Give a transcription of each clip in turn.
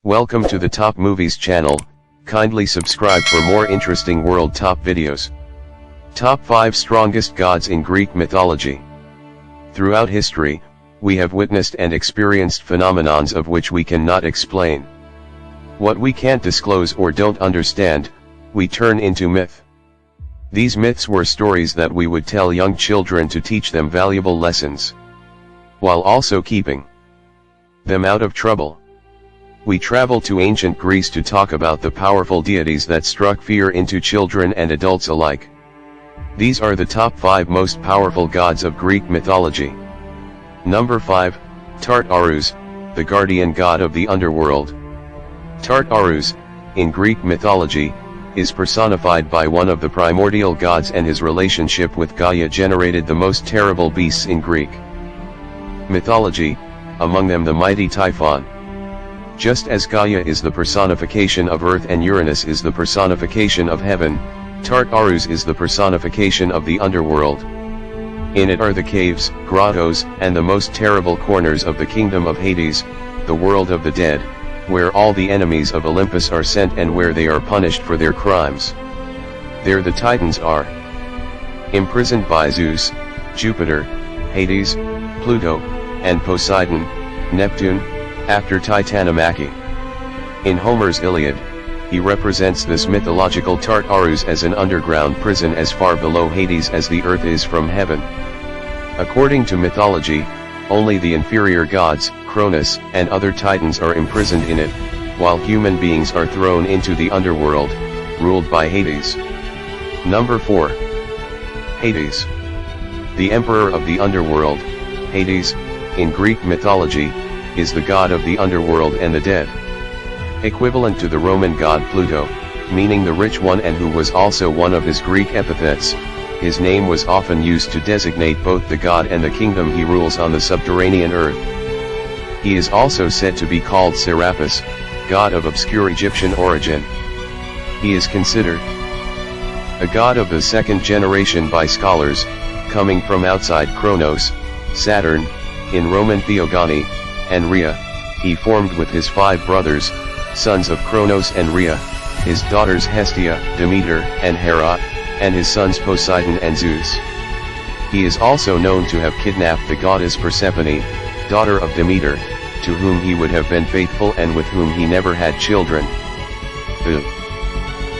Welcome to the Top Movies channel. Kindly subscribe for more interesting world top videos. Top 5 Strongest Gods in Greek Mythology. Throughout history, we have witnessed and experienced phenomenons of which we cannot explain. What we can't disclose or don't understand, we turn into myth. These myths were stories that we would tell young children to teach them valuable lessons, while also keeping them out of trouble. We travel to ancient Greece to talk about the powerful deities that struck fear into children and adults alike. These are the top 5 most powerful gods of Greek mythology. Number 5, Tartarus, the guardian god of the underworld. Tartarus, in Greek mythology, is personified by one of the primordial gods, and his relationship with Gaia generated the most terrible beasts in Greek mythology, among them the mighty Typhon. Just as Gaia is the personification of earth and Uranus is the personification of heaven, Tartarus is the personification of the underworld. In it are the caves, grottos, and the most terrible corners of the kingdom of Hades, the world of the dead, where all the enemies of Olympus are sent and where they are punished for their crimes. There the Titans are imprisoned by Zeus, Jupiter, Hades, Pluto, and Poseidon, Neptune, after Titanomachy. In Homer's Iliad, he represents this mythological Tartarus as an underground prison as far below Hades as the earth is from heaven. According to mythology, only the inferior gods, Cronus, and other titans are imprisoned in it, while human beings are thrown into the underworld, ruled by Hades. Number 4. Hades. The emperor of the underworld, Hades, in Greek mythology, is the god of the underworld and the dead. Equivalent to the Roman god Pluto, meaning the rich one, and who was also one of his Greek epithets, his name was often used to designate both the god and the kingdom he rules on the subterranean earth. He is also said to be called Serapis, god of obscure Egyptian origin. He is considered a god of the second generation by scholars, coming from outside Kronos, Saturn, in Roman Theogony, and Rhea. He formed with his 5 brothers, sons of Kronos and Rhea, his daughters Hestia, Demeter, and Hera, and his sons Poseidon and Zeus. He is also known to have kidnapped the goddess Persephone, daughter of Demeter, to whom he would have been faithful and with whom he never had children. The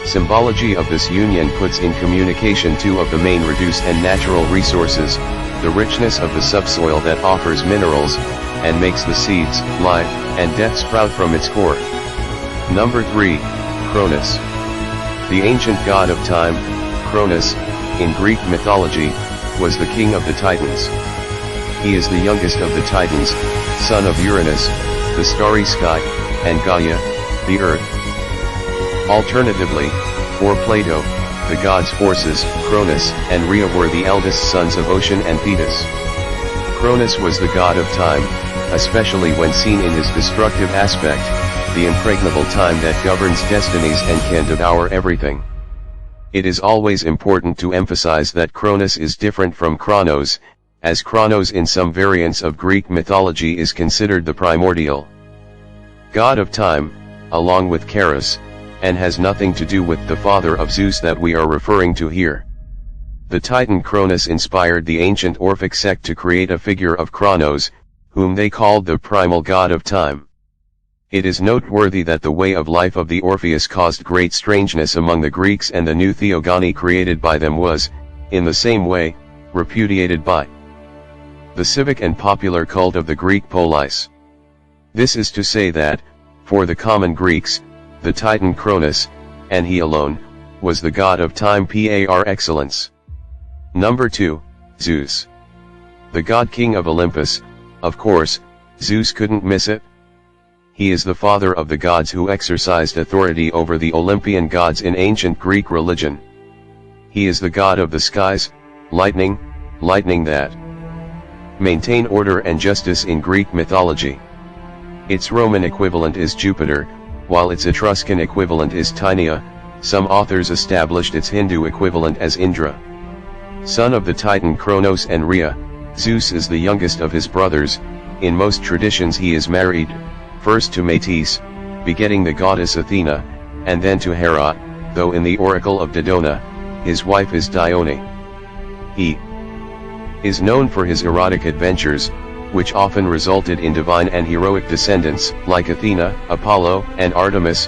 symbology of this union puts in communication 2 of the main reduced and natural resources, the richness of the subsoil that offers minerals, and makes the seeds, life, and death sprout from its core. Number 3, Cronus. The ancient god of time, Cronus, in Greek mythology, was the king of the Titans. He is the youngest of the Titans, son of Uranus, the starry sky, and Gaia, the earth. Alternatively, for Plato, the gods' forces, Cronus and Rhea, were the eldest sons of Ocean and Thetis. Cronus was the god of time, especially when seen in his destructive aspect, the impregnable time that governs destinies and can devour everything. It is always important to emphasize that Cronus is different from Kronos, as Kronos in some variants of Greek mythology is considered the primordial god of time, along with Charis, and has nothing to do with the father of Zeus that we are referring to here. The Titan Cronus inspired the ancient Orphic sect to create a figure of Kronos, whom they called the primal god of time. It is noteworthy that the way of life of the Orpheus caused great strangeness among the Greeks, and the new theogony created by them was, in the same way, repudiated by the civic and popular cult of the Greek polis. This is to say that, for the common Greeks, the Titan Cronus, and he alone, was the god of time par excellence. Number 2, Zeus. The god king of Olympus, of course, Zeus couldn't miss it. He is the father of the gods who exercised authority over the Olympian gods in ancient Greek religion. He is the god of the skies, lightning that maintain order and justice in Greek mythology. Its Roman equivalent is Jupiter, while its Etruscan equivalent is Tynia. Some authors established its Hindu equivalent as Indra. Son of the Titan Kronos and Rhea, Zeus is the youngest of his brothers. In most traditions he is married, first to Metis, begetting the goddess Athena, and then to Hera, though in the oracle of Dodona, his wife is Dione. He is known for his erotic adventures, which often resulted in divine and heroic descendants, like Athena, Apollo, and Artemis,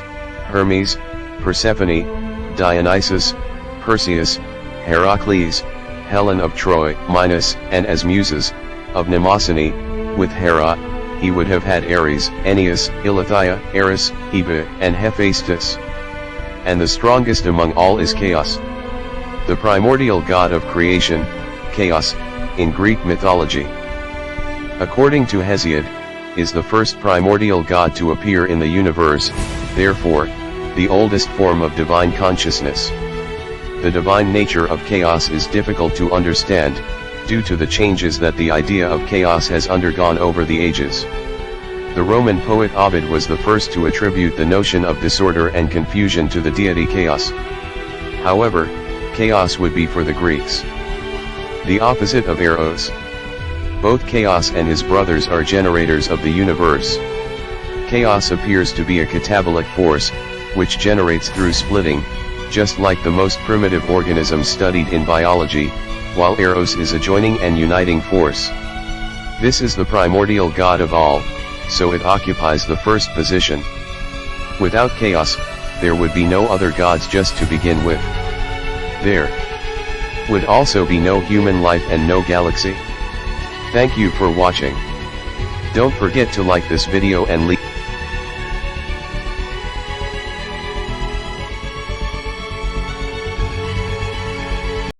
Hermes, Persephone, Dionysus, Perseus, Heracles, Helen of Troy, Minos, and as muses of Mnemosyne. With Hera, he would have had Ares, Aeneas, Eileithyia, Eris, Hebe, and Hephaestus. And the strongest among all is Chaos, the primordial god of creation, Chaos, in Greek mythology. According to Hesiod, is the first primordial god to appear in the universe, therefore, the oldest form of divine consciousness. The divine nature of chaos is difficult to understand, due to the changes that the idea of chaos has undergone over the ages. The Roman poet Ovid was the first to attribute the notion of disorder and confusion to the deity Chaos. However, chaos would be for the Greeks the opposite of Eros. Both Chaos and his brothers are generators of the universe. Chaos appears to be a catabolic force, which generates through splitting, just like the most primitive organisms studied in biology, while Eros is a joining and uniting force. This is the primordial god of all, so it occupies the first position. Without Chaos, there would be no other gods just to begin with. There would also be no human life and no galaxy. Thank you for watching. Don't forget to like this video and leave